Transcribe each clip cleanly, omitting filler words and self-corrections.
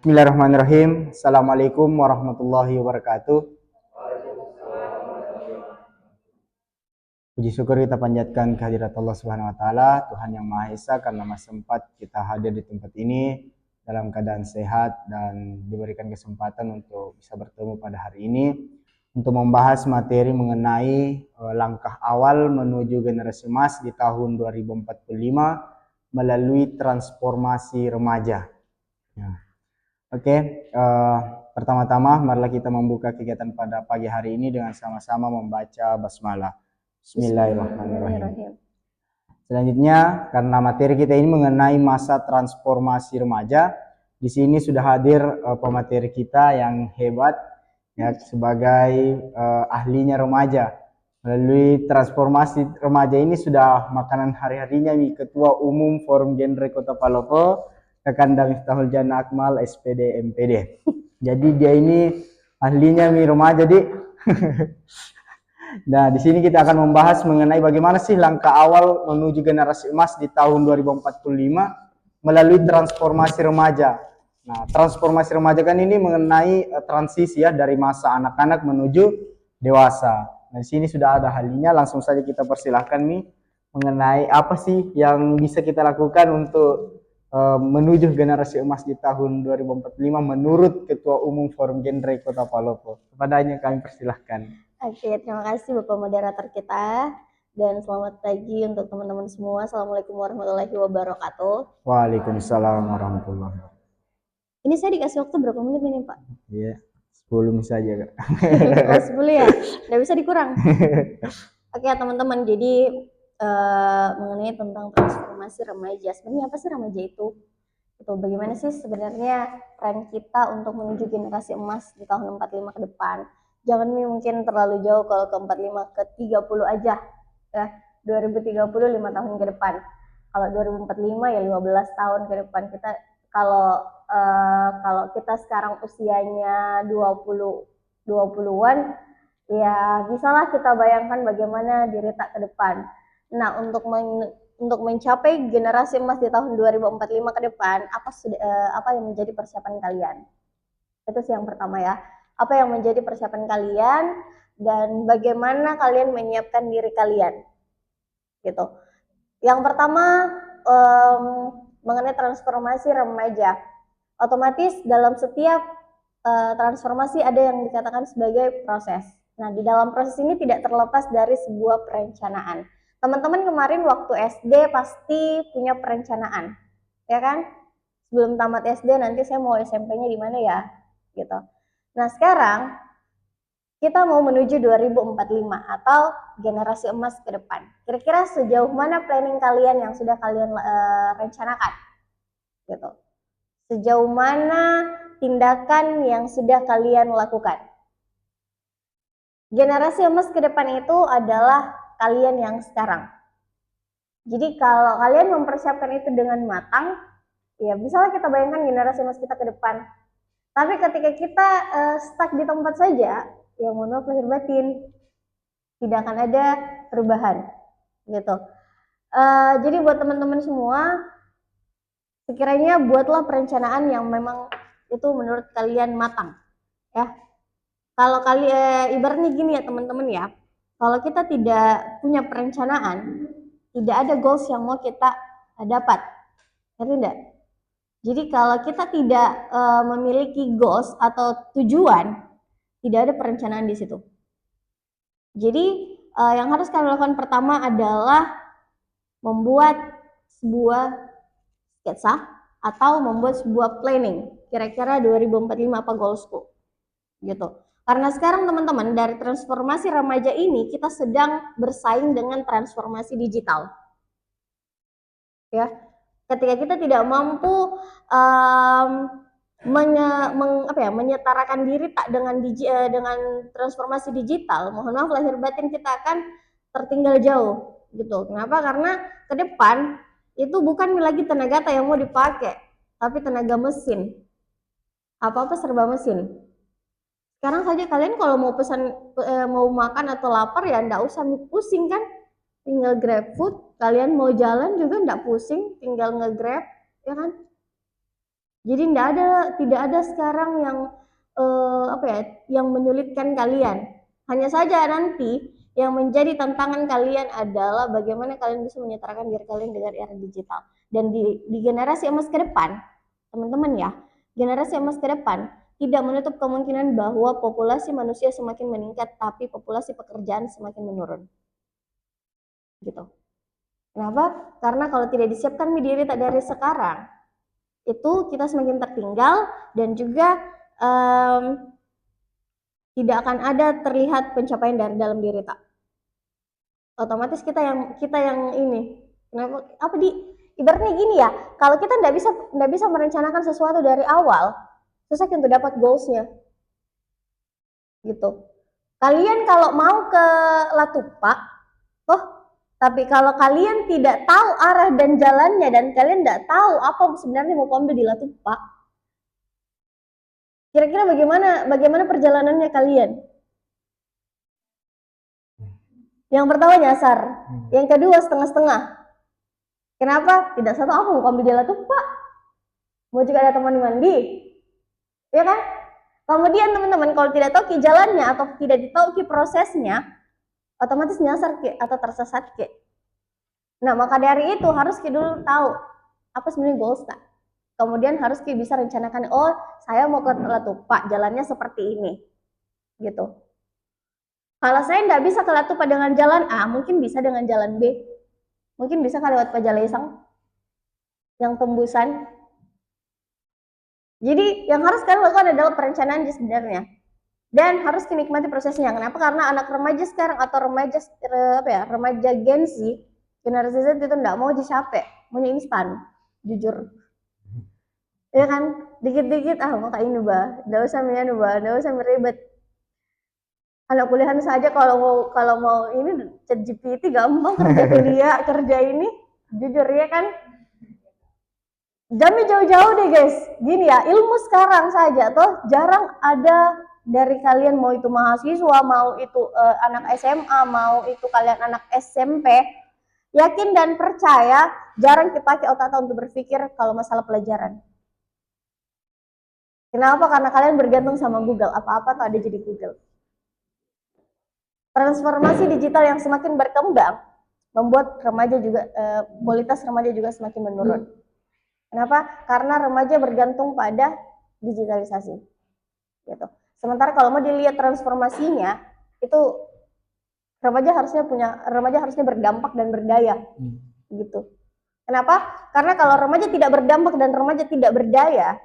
Bismillahirrahmanirrahim. Assalamualaikum warahmatullahi wabarakatuh. Puji syukur kita panjatkan kehadirat Allah Subhanahu wa taala, Tuhan yang Maha Esa, karena masih sempat kita hadir di tempat ini dalam keadaan sehat dan diberikan kesempatan untuk bisa bertemu pada hari ini untuk membahas materi mengenai langkah awal menuju generasi emas di tahun 2045 melalui transformasi remaja. Ya. Oke, pertama-tama marilah kita membuka kegiatan pada pagi hari ini dengan sama-sama membaca basmalah. Bismillahirrahmanirrahim. Selanjutnya, karena materi kita ini mengenai masa transformasi remaja, di sini sudah hadir pemateri kita yang hebat, ya, sebagai ahlinya remaja. Melalui transformasi remaja ini sudah makanan hari-harinya Ketua Umum Forum Genre Kota Palopo, Kakanda Miftahul Jannah Akmal, SPD MPD. Jadi dia ini ahlinya remaja, Dik. Nah, di sini kita akan membahas mengenai bagaimana sih langkah awal menuju generasi emas di tahun 2045 melalui transformasi remaja. Nah, transformasi remaja kan ini mengenai transisi ya dari masa anak-anak menuju dewasa. Nah, di sini sudah ada ahlinya, langsung saja kita persilahkan mengenai apa sih yang bisa kita lakukan untuk menuju generasi emas di tahun 2045 menurut Ketua Umum Forum Genre Kota Palopo. Kepadanya kami persilahkan. Oke, terima kasih Bapak moderator kita dan selamat pagi untuk teman-teman semua. Assalamualaikum warahmatullahi wabarakatuh. Waalaikumsalam warahmatullahi wabarakatuh. Ini saya dikasih waktu berapa menit ini Pak? Iya, 10 menit saja Kak. Oh, 10 ya? Nggak bisa dikurang. Oke teman-teman, jadi mengenai tentang transformasi remaja. Sebenarnya apa sih remaja itu? Bagaimana sih sebenarnya tren kita untuk menuju generasi emas di tahun 45 ke depan? Jangan mungkin terlalu jauh, kalau ke 45 ke 30 aja ya, 2030 5 tahun ke depan. Kalau 2045 ya 15 tahun ke depan. Kita kalau kita sekarang usianya 20-an ya bisalah kita bayangkan bagaimana diri tak ke depan. Nah, untuk mencapai generasi emas di tahun 2045 ke depan, apa yang menjadi persiapan kalian? Itu sih yang pertama ya. Apa yang menjadi persiapan kalian dan bagaimana kalian menyiapkan diri kalian, gitu. Yang pertama mengenai transformasi remaja. Otomatis dalam setiap transformasi ada yang dikatakan sebagai proses. Nah, di dalam proses ini tidak terlepas dari sebuah perencanaan. Teman-teman kemarin waktu SD pasti punya perencanaan, ya kan? Sebelum tamat SD nanti saya mau SMP-nya di mana ya, gitu. Nah, sekarang kita mau menuju 2045 atau generasi emas ke depan. Kira-kira sejauh mana planning kalian yang sudah kalian rencanakan? Gitu. Sejauh mana tindakan yang sudah kalian lakukan? Generasi emas ke depan itu adalah kalian yang sekarang. Jadi kalau kalian mempersiapkan itu dengan matang, ya misalnya kita bayangkan generasi emas kita ke depan. Tapi ketika kita stuck di tempat saja, ya mohon maaf lahir batin, tidak akan ada perubahan, gitu. Jadi buat teman-teman semua, sekiranya buatlah perencanaan yang memang itu menurut kalian matang, ya. Kalau kalian ibaratnya gini ya teman-teman ya, kalau kita tidak punya perencanaan, tidak ada goals yang mau kita dapat, ngerti enggak? Jadi kalau kita tidak memiliki goals atau tujuan, tidak ada perencanaan di situ. Jadi yang harus kalian lakukan pertama adalah membuat sebuah sketsa atau membuat sebuah planning. Kira-kira 2045 apa goalsku, gitu. Karena sekarang teman-teman dari transformasi remaja ini kita sedang bersaing dengan transformasi digital. Ya. Ketika kita tidak mampu menyetarakan diri tak dengan transformasi digital, mohon maaf lahir batin kita akan tertinggal jauh, gitu. Kenapa? Karena ke depan itu bukan lagi tenaga yang mau dipakai, tapi tenaga mesin. Apa-apa serba mesin. Sekarang saja kalian kalau mau pesan, mau makan atau lapar ya nggak usah pusing kan, tinggal grab food. Kalian mau jalan juga nggak pusing, tinggal nge-grab, ya kan? Jadi tidak ada sekarang yang yang menyulitkan kalian. Hanya saja nanti yang menjadi tantangan kalian adalah bagaimana kalian bisa menyetarakan diri kalian dengan era digital. Dan di generasi emas ke depan, teman-teman ya, generasi emas ke depan tidak menutup kemungkinan bahwa populasi manusia semakin meningkat, tapi populasi pekerjaan semakin menurun. Gitu. Kenapa? Karena kalau tidak disiapkan diri dari sekarang, itu kita semakin tertinggal dan juga tidak akan ada terlihat pencapaian dari dalam diri tak. Otomatis kita yang ini. Kenapa? Apa di ibaratnya gini ya, kalau kita nggak bisa merencanakan sesuatu dari awal, susah untuk dapat goalsnya. Gitu. Kalian kalau mau ke Latupa, tapi kalau kalian tidak tahu arah dan jalannya dan kalian tidak tahu apa sebenarnya mau ambil di Latupa, kira-kira bagaimana perjalanannya kalian? Yang pertama nyasar, yang kedua setengah-setengah. Kenapa? Tidak satu aku mau ambil di Latupa, mau juga ada teman mandi, ya kan? Kemudian teman-teman kalau tidak tahu ki jalannya atau tidak ditahu ki prosesnya, otomatis nyasar ki atau tersesat ki. Nah maka dari itu harus ki dulu tahu apa sebenarnya goals tak. Kemudian harus ki bisa rencanakan, oh saya mau ke Latupa, jalannya seperti ini, gitu. Kalau saya nggak bisa ke Latupa dengan jalan A, mungkin bisa dengan jalan B, mungkin bisa lewat Pajalaisang yang tembusan. Jadi yang harus kalian lakukan adalah perencanaan sebenarnya. Dan harus dinikmati prosesnya. Kenapa? Karena anak remaja sekarang atau remaja Gen Z, generasi Z itu enggak mau capek, maunya instan, jujur. Ya kan? Dikit-dikit mau kayak ini bah, enggak usah meyanu bah, enggak usah meribet. Anak kuliahan saja kalau mau ini ChatGPT gampang kerja kuliah, kerja ini, jujur ya kan? Jamnya jauh-jauh deh guys. Gini ya, ilmu sekarang saja tuh jarang ada dari kalian, mau itu mahasiswa, mau itu anak SMA, mau itu kalian anak SMP, yakin dan percaya jarang dipakai otak untuk berpikir kalau masalah pelajaran. Kenapa? Karena kalian bergantung sama Google, apa-apa tuh ada jadi Google. Transformasi digital yang semakin berkembang membuat remaja juga kualitas remaja juga semakin menurun. Kenapa? Karena remaja bergantung pada digitalisasi. Gitu. Sementara kalau mau dilihat transformasinya, itu remaja harusnya berdampak dan berdaya. Gitu. Kenapa? Karena kalau remaja tidak berdampak dan remaja tidak berdaya,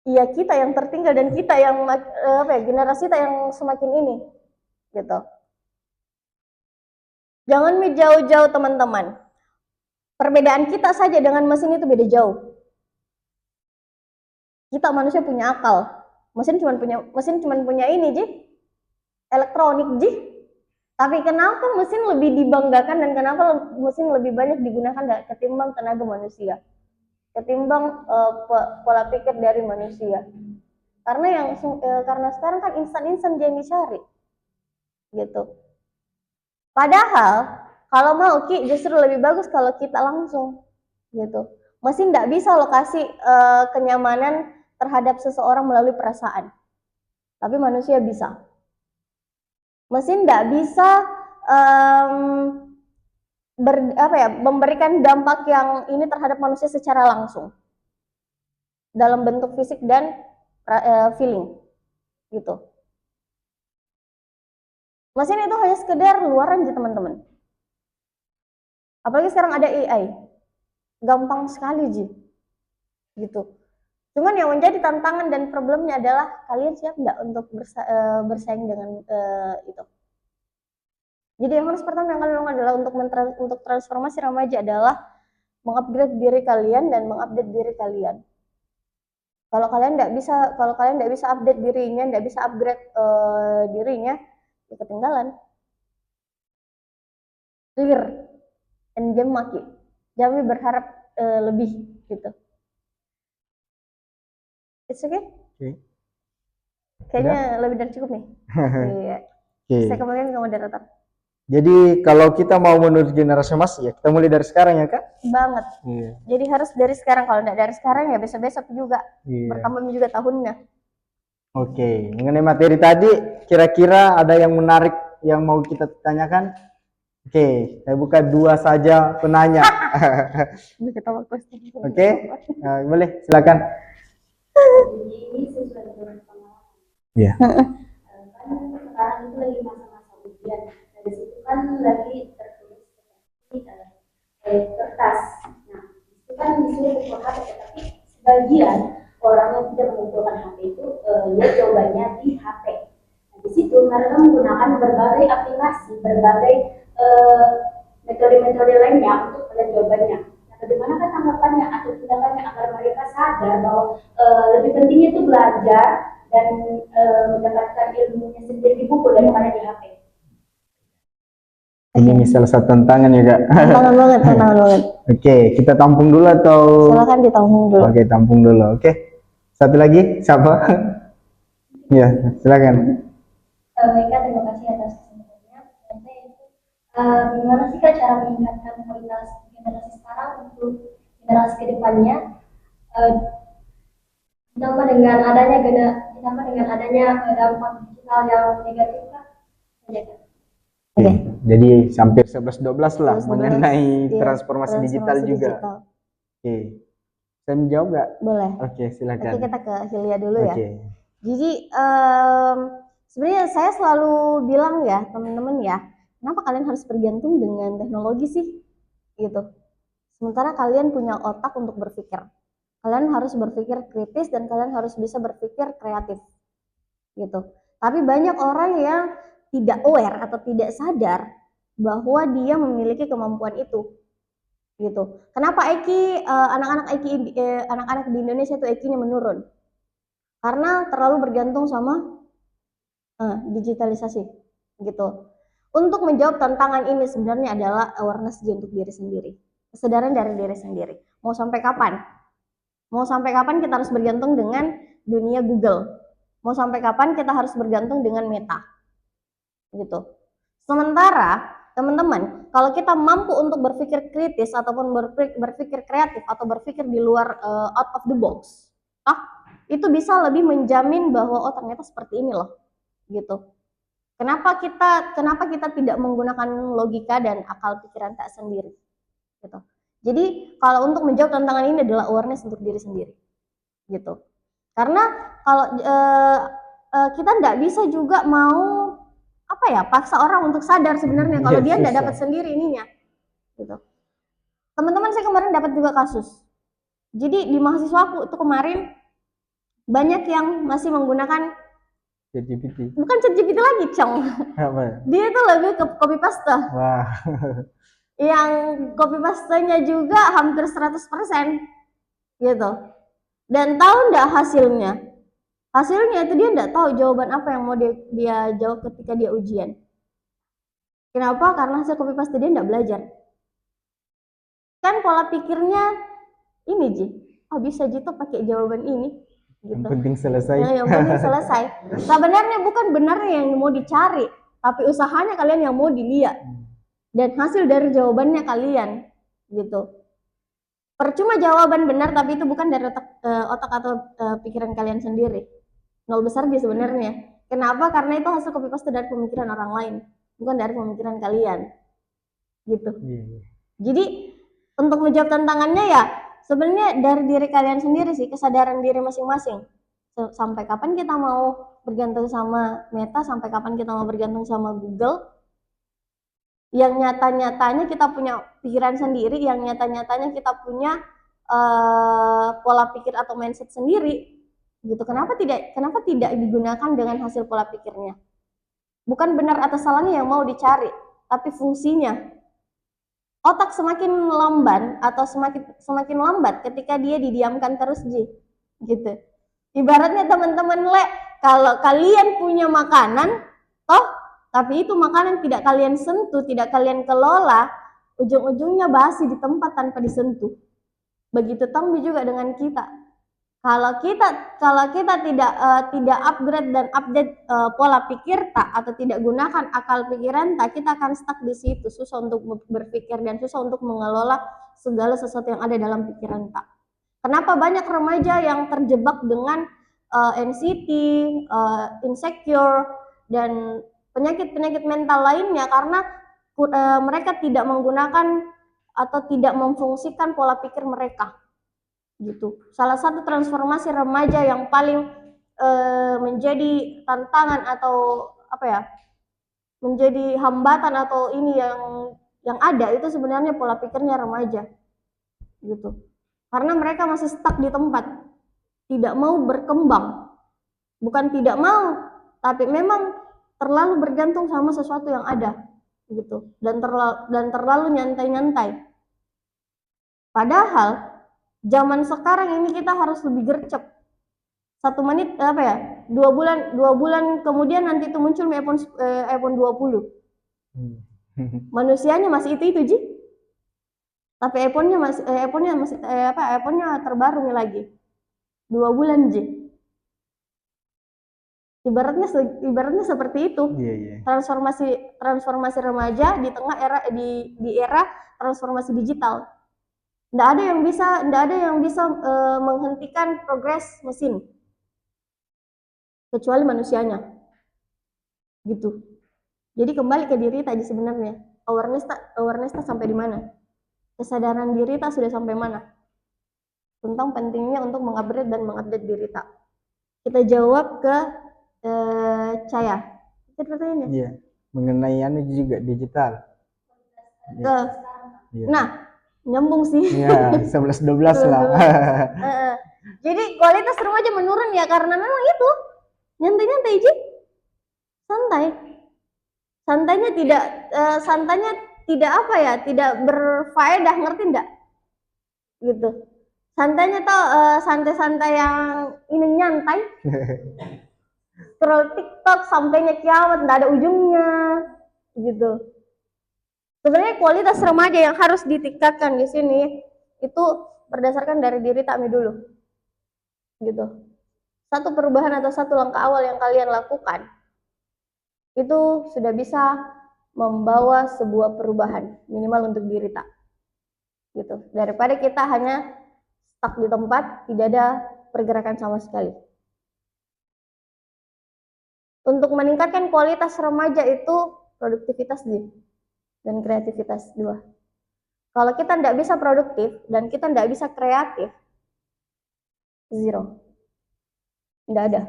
ya kita yang tertinggal dan kita yang generasi kita yang semakin ini, gitu. Jangan jauh-jauh teman-teman. Perbedaan kita saja dengan mesin itu beda jauh. Kita manusia punya akal, mesin cuma punya ini ji, elektronik ji. Tapi kenapa mesin lebih dibanggakan dan kenapa mesin lebih banyak digunakan ketimbang tenaga manusia, ketimbang pola pikir dari manusia? Karena karena sekarang kan instan yang dicari, gitu. Padahal kalau mau Ki justru lebih bagus kalau kita langsung, gitu. Mesin tidak bisa lokasi kenyamanan terhadap seseorang melalui perasaan, tapi manusia bisa. Mesin tidak bisa memberikan dampak yang ini terhadap manusia secara langsung dalam bentuk fisik dan feeling, gitu. Mesin itu hanya sekedar luaran aja teman-teman. Apalagi sekarang ada AI, gampang sekali ji, gitu. Cuman yang menjadi tantangan dan problemnya adalah kalian siap nggak untuk bersaing dengan itu. Jadi yang harus pertama yang kalian lakukan adalah untuk transformasi remaja adalah mengupgrade diri kalian dan mengupdate diri kalian. Kalau kalian nggak bisa update dirinya, nggak bisa upgrade dirinya, ya ketinggalan. Clear and jam maki. Jami berharap lebih gitu. It's okay? Okay. Kayaknya lebih dari cukup nih. Iya. Okay. Saya kembalikan ke moderator. Jadi kalau kita mau menuju generasi emas ya kita mulai dari sekarang ya Kak? Banget. Iya. Jadi harus dari sekarang, kalau enggak dari sekarang ya besok-besok juga. Iya. Bertambah juga tahunnya. Oke, mengenai materi tadi kira-kira ada yang menarik yang mau kita tanyakan? Oke, saya buka 2 saja penanya. Udah kita waktu. Oke, boleh silakan. Jadi ini sesuai dengan pengalaman. Iya. Kan sekarang itu lagi masa-masa ujian. Dari situ kan lagi tertulis seperti kertas. Nah, itu kan disuruh kumpul HP, tapi sebagian orang yang tidak mengumpulkan HP itu lihat jawabannya di HP. Nah, di situ mereka menggunakan berbagai aplikasi, berbagai metode-metode lainnya untuk melihat jawabannya. Nah, bagaimana kan tanggapannya atau tindakannya agar mereka sadar bahwa lebih pentingnya itu belajar dan mendapatkan ilmunya sendiri di buku daripada di HP. Ini salah satu tantangan ya Kak. Tantangan banget, tantangan banget. Oke, kita tampung dulu atau? Silakan ditampung dulu. Oke, tampung dulu. Oke, satu lagi siapa? Ya, silakan. Baiklah, terima kasih atas kesempatannya. Gimana sih Kak cara meningkatkan kualitas generasi sekarang untuk generasi kedepannya? Ditambah dengan adanya dampak digital yang negatif Kak. Oke, jadi hampir 11-12 lah 11-12, mengenai iya, transformasi digital juga. Oke, saya menjawab nggak? Boleh. Oke, silakan. Oke, kita ke Hilya dulu ya. Oke. Jadi sebenarnya saya selalu bilang ya teman-teman ya, kenapa kalian harus bergantung dengan teknologi sih? Gitu. Sementara kalian punya otak untuk berpikir. Kalian harus berpikir kritis dan kalian harus bisa berpikir kreatif. Gitu. Tapi banyak orang yang tidak aware atau tidak sadar bahwa dia memiliki kemampuan itu. Gitu. Kenapa anak-anak di Indonesia itu IQ-nya menurun? Karena terlalu bergantung sama digitalisasi gitu. Untuk menjawab tantangan ini sebenarnya adalah awareness untuk diri sendiri, kesadaran dari diri sendiri. Mau sampai kapan? Mau sampai kapan kita harus bergantung dengan dunia Google? Mau sampai kapan kita harus bergantung dengan Meta? Gitu. Sementara teman-teman, kalau kita mampu untuk berpikir kritis ataupun berpikir kreatif atau berpikir di luar out of the box, itu bisa lebih menjamin bahwa oh ternyata seperti ini loh, gitu. Kenapa kita tidak menggunakan logika dan akal pikiran tak sendiri, gitu. Jadi kalau untuk menjawab tantangan ini adalah awareness untuk diri sendiri, gitu. Karena kalau kita nggak bisa juga mau paksa orang untuk sadar sebenarnya kalau dia nggak dapat sendiri ininya, gitu. Teman-teman, saya kemarin dapat juga kasus. Jadi di mahasiswaku itu kemarin banyak yang masih menggunakan ChatGPT. Bukan ChatGPT lagi, Cong. Apa? Dia itu lebih ke copy paste. Wah. Yang copy paste-nya juga hampir 100%. Gitu. Dan tahu nggak hasilnya? Hasilnya itu dia nggak tahu jawaban apa yang mau dia jawab ketika dia ujian. Kenapa? Karena hasil copy paste dia nggak belajar. Kan pola pikirnya ini Ji. Oh bisa Ji tuh pakai jawaban ini. Gitu. Yang penting selesai. Ya, yang penting selesai. Sebenarnya bukan benarnya yang mau dicari, tapi usahanya kalian yang mau dilihat. Dan hasil dari jawabannya kalian. Gitu. Percuma jawaban benar, tapi itu bukan dari otak atau pikiran kalian sendiri. Nol besar dia sebenarnya. Kenapa? Karena itu hasil copy paste dari pemikiran orang lain, bukan dari pemikiran kalian. Gitu. Jadi untuk menjawab tantangannya ya sebenarnya dari diri kalian sendiri sih, kesadaran diri masing-masing. Sampai kapan kita mau bergantung sama Meta, sampai kapan kita mau bergantung sama Google? Yang nyata-nyatanya kita punya pikiran sendiri, yang nyata-nyatanya kita punya pola pikir atau mindset sendiri. Gitu. Kenapa tidak digunakan dengan hasil pola pikirnya? Bukan benar atau salahnya yang mau dicari, tapi fungsinya. Otak semakin lamban atau semakin lambat ketika dia didiamkan terus gitu. Ibaratnya teman-teman kalau kalian punya makanan tapi itu makanan tidak kalian sentuh, tidak kalian kelola, ujung-ujungnya basi di tempat tanpa disentuh. Begitu tambah juga dengan kita. Kalau kita tidak upgrade dan update pola pikir tak, atau tidak gunakan akal pikiran tak, kita akan stuck di situ, susah untuk berpikir dan susah untuk mengelola segala sesuatu yang ada dalam pikiran tak. Kenapa banyak remaja yang terjebak dengan anxiety, insecure, dan penyakit-penyakit mental lainnya? Karena mereka tidak menggunakan atau tidak memfungsikan pola pikir mereka. Gitu. Salah satu transformasi remaja yang paling menjadi tantangan atau apa ya, menjadi hambatan atau ini yang ada itu sebenarnya pola pikirnya remaja, gitu. Karena mereka masih stuck di tempat, tidak mau berkembang, bukan tidak mau, tapi memang terlalu bergantung sama sesuatu yang ada, gitu, dan terlalu nyantai-nyantai. Padahal zaman sekarang ini kita harus lebih gercep. 1 menit apa ya, 2 bulan kemudian nanti itu muncul iPhone 20. Manusianya masih itu Ji, tapi iPhone-nya terbaru nih lagi 2 bulan Ji. Ibaratnya seperti itu. Transformasi remaja di tengah di era transformasi digital. Nggak ada yang bisa menghentikan progres mesin kecuali manusianya, gitu. Jadi kembali ke diri tadi sebenarnya, awareness sampai di mana, kesadaran diri tak sudah sampai mana tentang pentingnya untuk mengupgrade dan mengupdate diri tak. Kita jawab ke Caya. Itu pertanyaannya. Iya, mengenai juga digital. Nah, nyambung sih. Iya, 11-12 lah. Jadi kualitas remaja menurun ya karena memang itu nyantai-nyantai Ji, santainya tidak apa ya, tidak berfaedah, ngerti enggak? Gitu. Santainya santai-santai yang ini nyantai. Scroll TikTok sampainya kiamat, enggak ada ujungnya, gitu. Sebenarnya kualitas remaja yang harus ditingkatkan di sini itu berdasarkan dari diri kami dulu, gitu. Satu perubahan atau satu langkah awal yang kalian lakukan itu sudah bisa membawa sebuah perubahan minimal untuk diri tak, gitu. Daripada kita hanya stuck di tempat, tidak ada pergerakan sama sekali. Untuk meningkatkan kualitas remaja itu produktivitas dan kreativitas 2. Kalau kita tidak bisa produktif dan kita tidak bisa kreatif, 0. Tidak ada.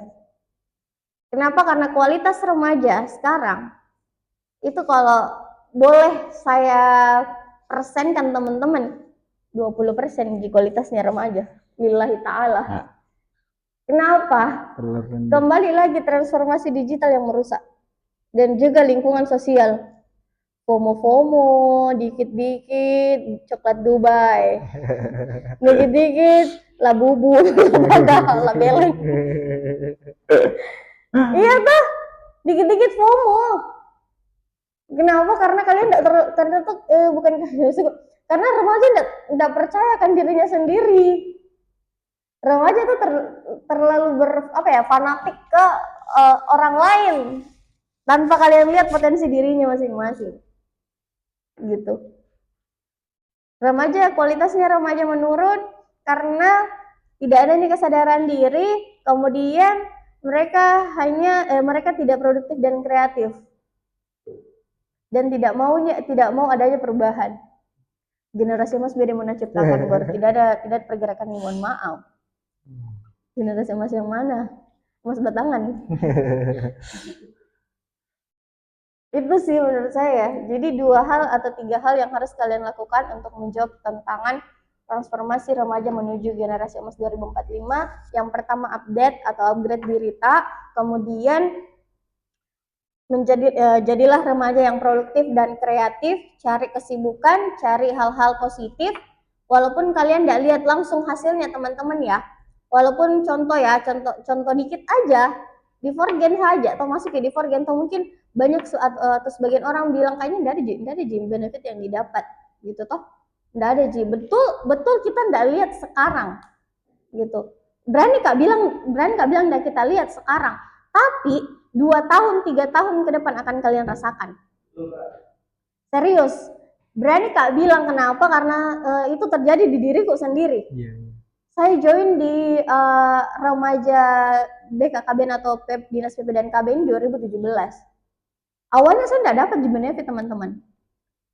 Kenapa? Karena kualitas remaja sekarang itu kalau boleh saya persenkan teman-teman, 20% di kualitasnya remaja. Lillahi ta'ala. Nah. Kenapa? Kembali lagi transformasi digital yang merusak. Dan juga lingkungan sosial. FOMO, dikit-dikit coklat Dubai. Dikit-dikit labubu, lah beleng. Iya tuh, dikit-dikit FOMO. Kenapa? Karena kalian karena remaja tidak percaya akan dirinya sendiri. Remaja itu terlalu fanatik ke orang lain tanpa kalian lihat potensi dirinya masing-masing, gitu. Kualitasnya remaja menurun karena tidak adanya kesadaran diri, kemudian mereka tidak produktif dan kreatif, dan tidak mau adanya perubahan. Generasi emas beda menciptakan baru tidak ada pergerakan, mohon maaf. Generasi emas yang mana? Emas batangan. Itu sih menurut saya. Jadi 2 hal atau 3 hal yang harus kalian lakukan untuk menjawab tantangan transformasi remaja menuju generasi emas 2045. Yang pertama, update atau upgrade diri tak. Kemudian jadilah remaja yang produktif dan kreatif. Cari kesibukan, cari hal-hal positif. Walaupun kalian tidak lihat langsung hasilnya teman-teman ya. Walaupun contoh dikit aja, di Forgen saja, atau masuk di Forgen, atau mungkin banyak atau sebagian orang bilang kayaknya tidak ada benefit yang didapat, gitu toh. Tidak ada betul kita tidak lihat sekarang, gitu. berani kak bilang dan kita lihat sekarang, tapi 2 tahun 3 tahun ke depan akan kalian rasakan. Serius, berani kak bilang. Kenapa? Karena itu terjadi di diriku sendiri. Saya join di remaja BKKBN atau Dinas PP dan KB ini 2017. Awalnya saya tidak dapat di benefit teman-teman.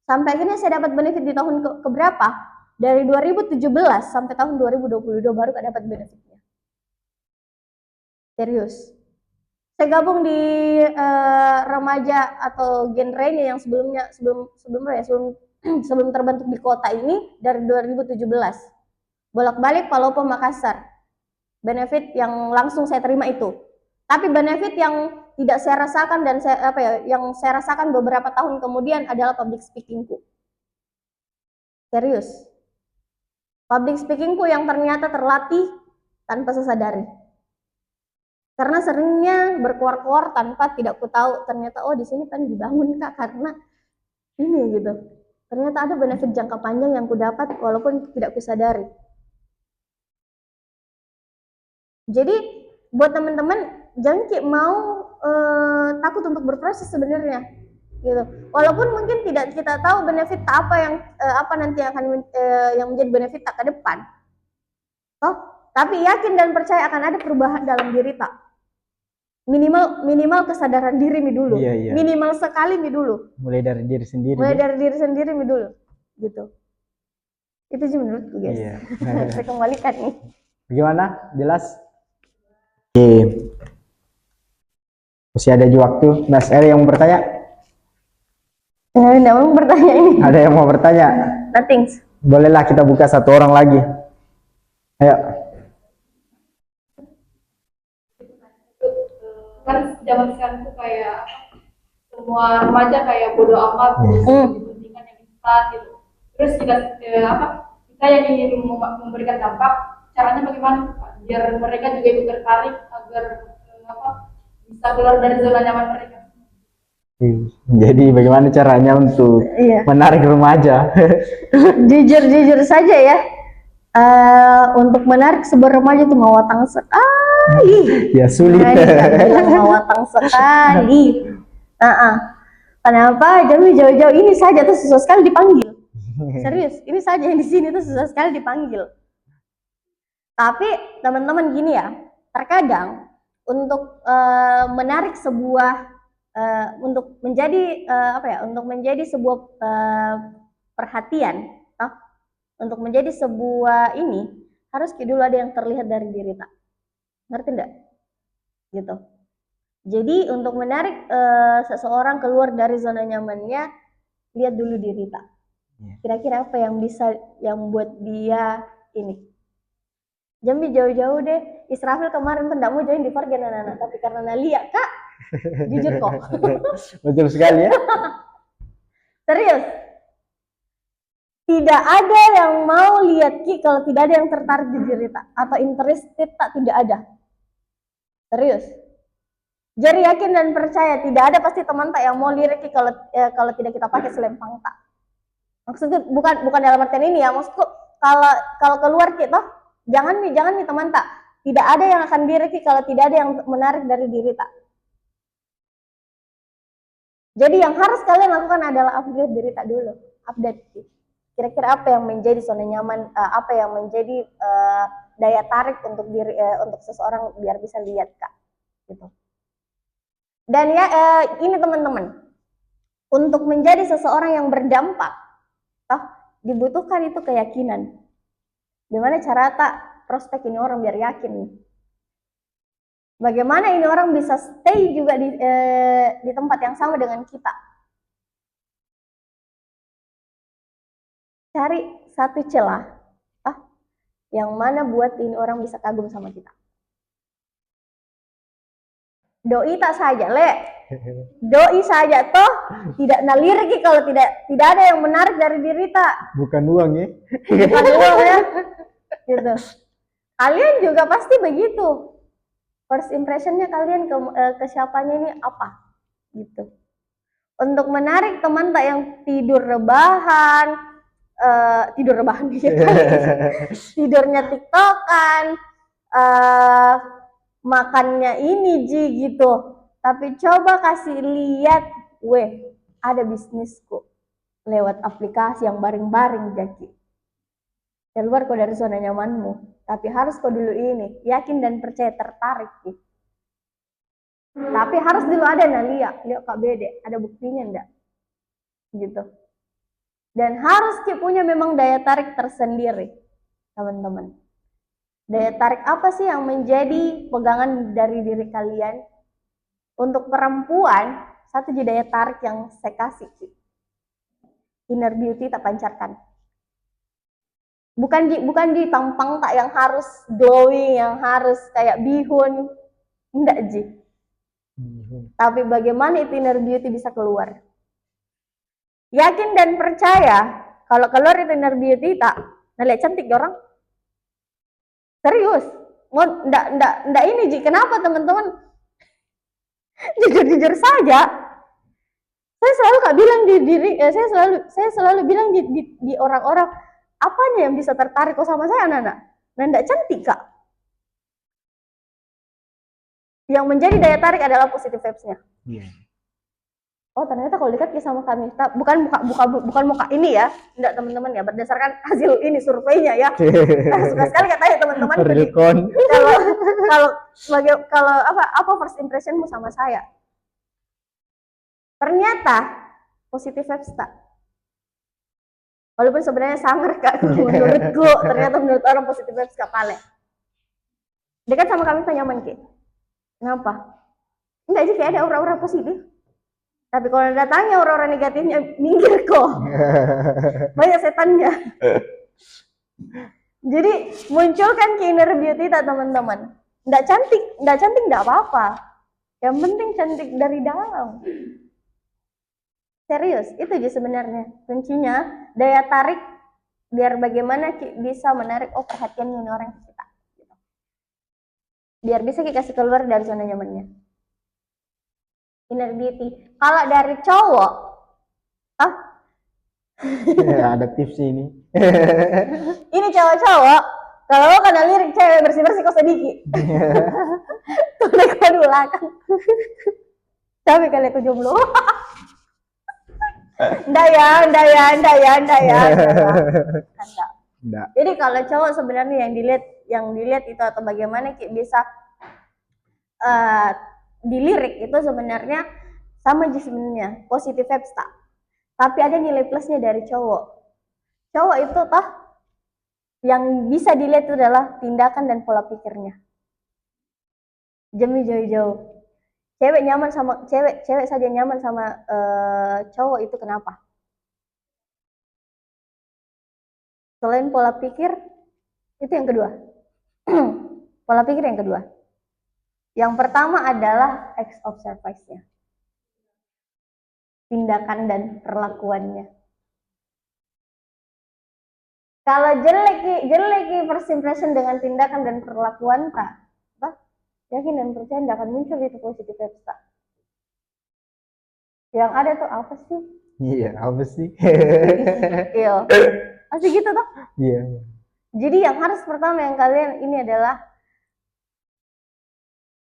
Sampai akhirnya saya dapat benefit di tahun keberapa? Dari 2017 sampai tahun 2022 baru kak dapat benefitnya. Serius. Saya gabung di remaja atau genrenya yang sebelum terbentuk di kota ini dari 2017. Bolak-balik Palopo Makassar. Benefit yang langsung saya terima itu. Tapi benefit yang tidak saya rasakan dan yang saya rasakan beberapa tahun kemudian adalah public speakingku. Serius. Public speakingku yang ternyata terlatih tanpa saya sadari. Karena seringnya berkuar-kuar tanpa tidak ku tahu ternyata di sini kan dibangun kak karena ini gitu. Ternyata ada benefit jangka panjang yang ku dapat walaupun tidak ku sadari. Jadi buat teman-teman jangan mau takut untuk berproses sebenarnya, gitu. Walaupun mungkin tidak kita tahu benefit apa yang nanti akan yang menjadi benefit tak ke depan, tapi yakin dan percaya akan ada perubahan dalam diri tak. Minimal kesadaran diri dulu, minimal sekali dulu. Mulai dari diri sendiri dulu, gitu. Itu sih menurutku guys. Saya kembalikan nih. Bagaimana? Jelas? Masih ada waktu. Mas R yang mau bertanya? Tidak mau bertanya ini. Ada yang mau bertanya? Nothing. Bolehlah kita buka satu orang lagi. Ayo. Kan zaman sekarang tuh kayak semua remaja kayak bodo amat, kepentingan yang instan gitu. Terus kita yang ingin memberikan dampak, caranya bagaimana Pak? Biar mereka juga ikut tertarik agar bisa keluar dari zona nyaman mereka. Jadi bagaimana caranya untuk menarik remaja? Jujur saja ya, untuk menarik sebuah remaja itu mawatang sekali. Ya sulit. Mawatang sekali. Kenapa? Jauh-jauh ini saja tuh susah sekali dipanggil. Serius, ini saja yang di sini tuh susah sekali dipanggil. Tapi teman-teman gini ya, terkadang untuk menarik sebuah untuk menjadi sebuah perhatian, untuk menjadi sebuah ini harus dulu ada yang terlihat dari diri tak, ngerti enggak? Gitu. Jadi untuk menarik seseorang keluar dari zona nyamannya, lihat dulu diri tak. Kira-kira apa yang buat dia ini. Jambi jauh-jauh deh. Israfil kemarin tuh nggak mau join di Fargen anak-anak, tapi karena Nalia kak, jujur kok. Betul sekali ya. Serius. Tidak ada yang mau lihat Ki kalau tidak ada yang tertarik di diri tak, atau interested tak, tidak ada. Serius. Jadi yakin dan percaya tidak ada pasti teman tak yang mau lirik Ki kalau tidak kita pakai selempang tak. Maksudnya bukan dalam artian ini ya, maksudku kalau keluar Ki toh jangan nih teman tak. Tidak ada yang akan diri Ki kalau tidak ada yang menarik dari diri tak. Jadi yang harus kalian lakukan adalah upgrade diri tak dulu, update. Kira-kira apa yang menjadi zona nyaman, apa yang menjadi daya tarik untuk untuk seseorang biar bisa lihat kak, gitu. Dan ya ini teman-teman, untuk menjadi seseorang yang berdampak, dibutuhkan itu keyakinan. Gimana cara tak prospek ini orang biar yakin? Bagaimana ini orang bisa stay juga di tempat yang sama dengan kita? Cari satu celah, yang mana buat ini orang bisa kagum sama kita. Doi tak saja, doi saja toh tidak nalirik kalau tidak ada yang menarik dari diri tak. Bukan uang ya? Bukan uang ya, gitu. Kalian juga pasti begitu. First impressionnya kalian ke siapanya ini apa, gitu. Untuk menarik teman tak yang tidur rebahan gitu, tidurnya tiktokan, eh makannya ini Ji gitu. Tapi coba kasih lihat, weh, ada bisnisku lewat aplikasi yang baring-baring Jaki. Keluar kau dari zona nyamanmu, tapi harus kau dulu ini, yakin dan percaya, tertarik Ji. Tapi harus dulu ada lihat Kak Bede, ada buktinya enggak? Gitu. Dan harus Ki punya memang daya tarik tersendiri, teman-teman. Daya tarik apa sih yang menjadi pegangan dari diri kalian? Untuk perempuan, satu daya tarik yang saya kasih, inner beauty tak pancarkan. Bukan di tampang tak yang harus glowing, yang harus kayak bihun, enggak Ji. Tapi bagaimana itu inner beauty bisa keluar? Yakin dan percaya, kalau keluar itu inner beauty tak, lihat cantik orang. Serius, enggak ini Ji. Kenapa teman-teman? Jujur saja, saya selalu Kak bilang di diri, saya selalu bilang di orang-orang, apanya yang bisa tertarik kok sama saya anak-anak? Nah, enggak cantik Kak. Yang menjadi daya tarik adalah positive vibes-nya. Iya. Oh ternyata kalau dekat sama kami, bukan muka ini ya, enggak teman-teman ya, berdasarkan hasil ini surveinya ya. Suka sekali katanya teman-teman. Kalau apa first impressionmu sama saya? Ternyata positive vibes tak. Walaupun sebenarnya sangar Kak, menurutku ternyata menurut orang positive vibes Kak Pale. Dekat sama kami tak nyaman Ki. Kenapa? Enggak sih, kayak ada aura-aura positif. Tapi kalau datangnya orang-orang negatifnya, minggir kok. Banyak setannya. Jadi munculkan inner beauty tak teman-teman. Nggak cantik nggak apa-apa. Yang penting cantik dari dalam. Serius, itu aja sebenarnya kuncinya. Daya tarik biar bagaimana bisa menarik perhatian orang kita. Biar bisa kita kasih keluar dari zona nyamannya. Inner beauty. Kalau dari cowok, ada tips ini. Ini cowok-cowok, kalau mau kena lirik cewek bersih-bersih kok sedikit. Tuh naik ke belakang. Tapi kali aku jomblo. Ndak ya. Jadi kalau cowok sebenarnya yang dilihat itu atau bagaimana bisa dilirik itu sebenarnya sama aja sebenarnya, positive vibes tak. Tapi ada nilai plusnya dari cowok. Cowok itu yang bisa dilihat itu adalah tindakan dan pola pikirnya. Jemi jauh-jauh. Cewek saja nyaman sama cowok itu kenapa? Selain pola pikir, itu yang kedua. Pola pikir yang kedua. Yang pertama adalah acts of service-nya. Tindakan dan perlakuannya. Kalau jelek first impression dengan tindakan dan perlakuan yakin dan percaya tidak akan muncul itu positive vibes tak. Yang ada tuh apa sih? Iya, apa sih? Iya. Masih gitu tuh? Iya. Jadi yang harus pertama yang kalian ini adalah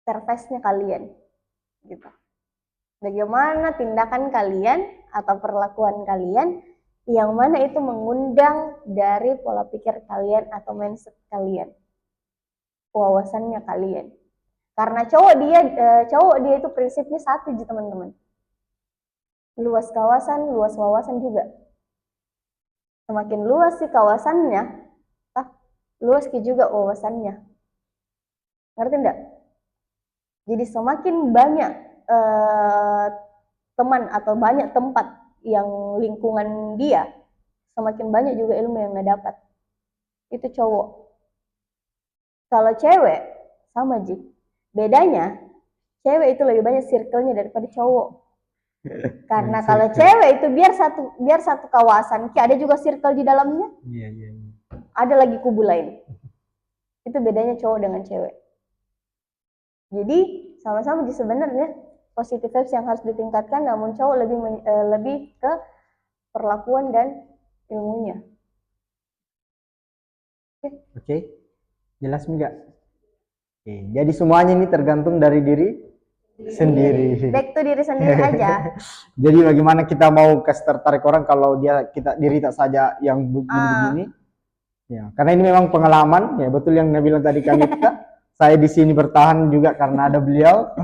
service-nya kalian. Gitu. Bagaimana tindakan kalian atau perlakuan kalian yang mana itu mengundang dari pola pikir kalian atau mindset kalian, wawasannya kalian. Karena cowok dia itu prinsipnya satu aja teman-teman, luas kawasan, luas wawasan juga. Semakin luas sih kawasannya, luas juga wawasannya. Ngerti enggak? Jadi semakin banyak teman atau banyak tempat yang lingkungan dia, semakin banyak juga ilmu yang dia dapat. Itu cowok. Kalau cewek sama Ji. Bedanya cewek itu lebih banyak circle-nya daripada cowok. Karena kalau cewek itu biar satu kawasan, ada juga circle di dalamnya. Iya. Ada lagi kubu lain. Itu bedanya cowok dengan cewek. Jadi sama-sama Ji sebenarnya positive vibes yang harus ditingkatkan, namun cowok lebih ke perlakuan dan ilmunya. Oke. Jelas enggak? Oke, jadi semuanya ini tergantung dari diri sendiri. Back to diri sendiri aja. Jadi bagaimana kita mau kasih tertarik orang kalau diri tak saja yang begini? Ya, karena ini memang pengalaman, ya betul yang Nabi bilang tadi kami saya di sini bertahan juga karena ada beliau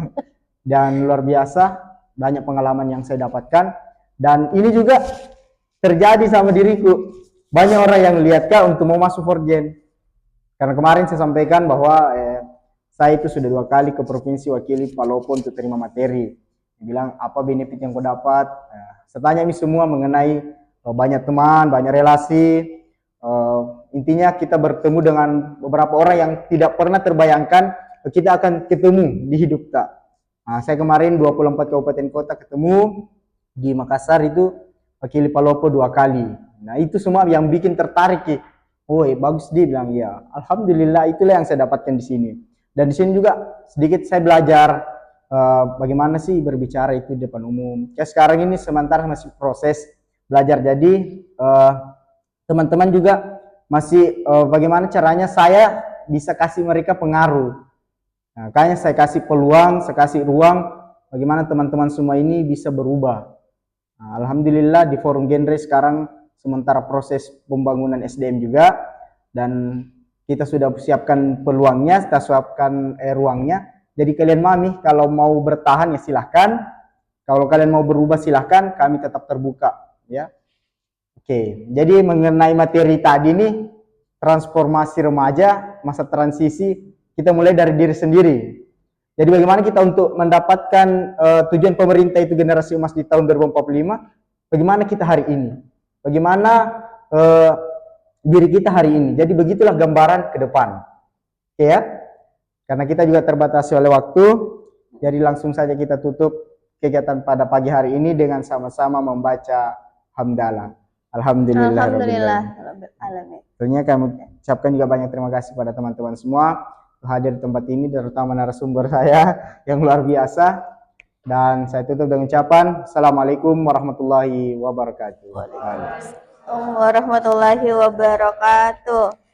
dan luar biasa banyak pengalaman yang saya dapatkan dan ini juga terjadi sama diriku. Banyak orang yang lihat Kak untuk mau masuk Forjen. Karena kemarin saya sampaikan bahwa saya itu sudah 2 kali ke provinsi wakili Palopo untuk terima materi. Dia bilang apa benefit yang kau dapat? Saya tanya ini semua mengenai banyak teman, banyak relasi. Intinya kita bertemu dengan beberapa orang yang tidak pernah terbayangkan kita akan ketemu di hidup tak. Saya kemarin 24 kabupaten kota ketemu di Makassar itu wakili Palopo 2 kali. Nah itu semua yang bikin tertarik ya. Oh bagus dia bilang ya. Alhamdulillah itulah yang saya dapatkan di sini. Dan di sini juga sedikit saya belajar bagaimana sih berbicara itu di depan umum. Kayak sekarang ini sementara masih proses belajar. Jadi teman-teman juga masih bagaimana caranya saya bisa kasih mereka pengaruh. Nah, kayaknya saya kasih peluang, saya kasih ruang bagaimana teman-teman semua ini bisa berubah. Nah, alhamdulillah di Forum Genre sekarang sementara proses pembangunan SDM juga dan kita sudah siapkan peluangnya, kita siapkan ruangnya. Jadi kalian mami kalau mau bertahan ya silahkan, kalau kalian mau berubah silahkan, kami tetap terbuka ya. Oke, jadi mengenai materi tadi nih transformasi remaja, masa transisi, kita mulai dari diri sendiri. Jadi bagaimana kita untuk mendapatkan tujuan pemerintah itu generasi emas di tahun 2045, bagaimana kita hari ini? Bagaimana diri kita hari ini? Jadi begitulah gambaran ke depan. Oke ya? Karena kita juga terbatasi oleh waktu, jadi langsung saja kita tutup kegiatan pada pagi hari ini dengan sama-sama membaca hamdalah. Alhamdulillah. Alhamdulillah. Tentunya kami ucapkan juga banyak terima kasih pada teman-teman semua hadir di tempat ini, terutama narasumber saya yang luar biasa. Dan saya tutup dengan ucapan Assalamualaikum warahmatullahi wabarakatuh. Waalaikumsalam warahmatullahi wabarakatuh.